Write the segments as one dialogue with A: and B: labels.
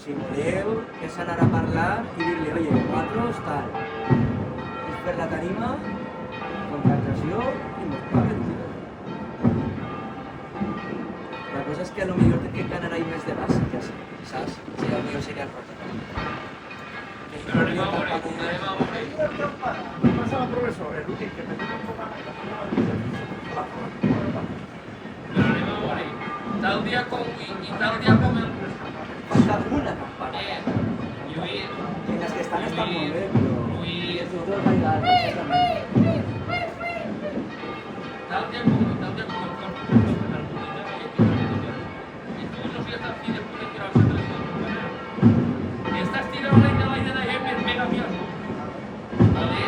A: si voleu, és anar a parlar i dir-li, oye, nosaltres tal, és per la tarima, contractació i mos paguen. La cosa és que a lo millor té que ganar ahí més de base, ja sé, saps? Sí, a lo millor seria el protocolo.
B: Pero anem a veure, anem a veure.
C: Pasa al profesor, el últim que me
B: Però anem a veure. Tal dia com i tal dia com el...
A: Falta una campana.
B: Lluís.
A: I les que estan molt bé, però...
B: Lluís.
A: És tot el ball exactament.
B: Tal dia com el corpus. I tu no sigues tan fi de poder tirar la selecció. Estàs tirant la idea de gent per mega avión. ¿Vale?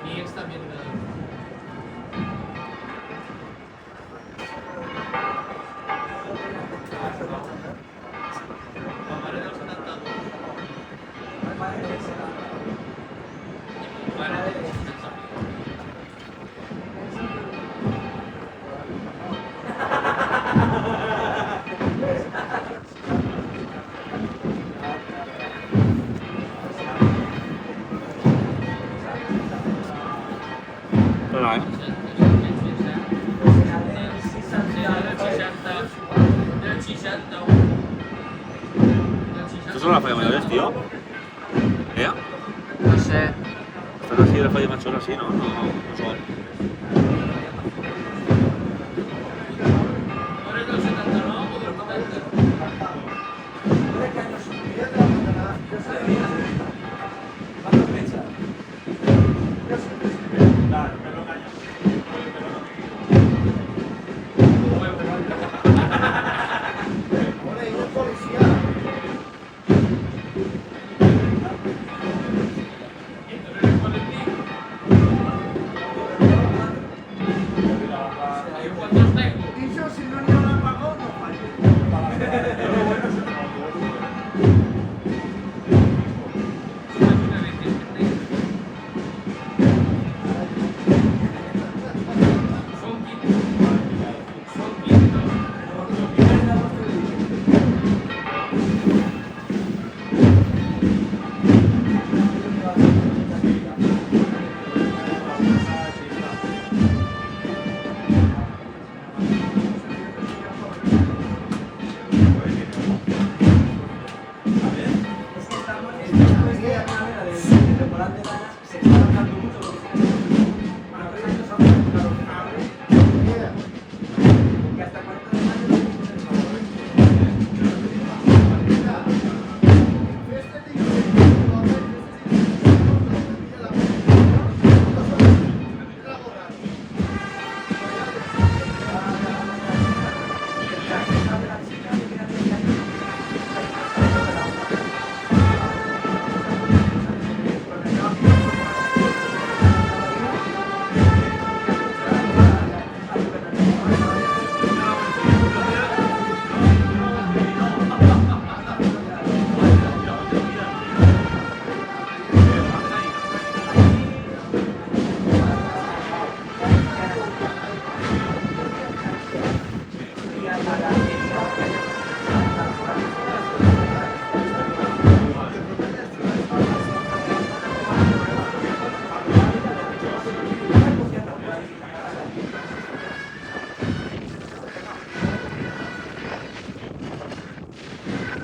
B: Mi ex también la madre del 72. Y padre del 80.
D: Però, ¿Esto son las fallas mayores, tío? ¿Eh?
A: No sé.
D: Están así las fallas mayores así, ¿no? No son.
B: Ahora del 79 o del 90. ¿Cuántos tengo?
C: Y yo si no le apagó, no fallo.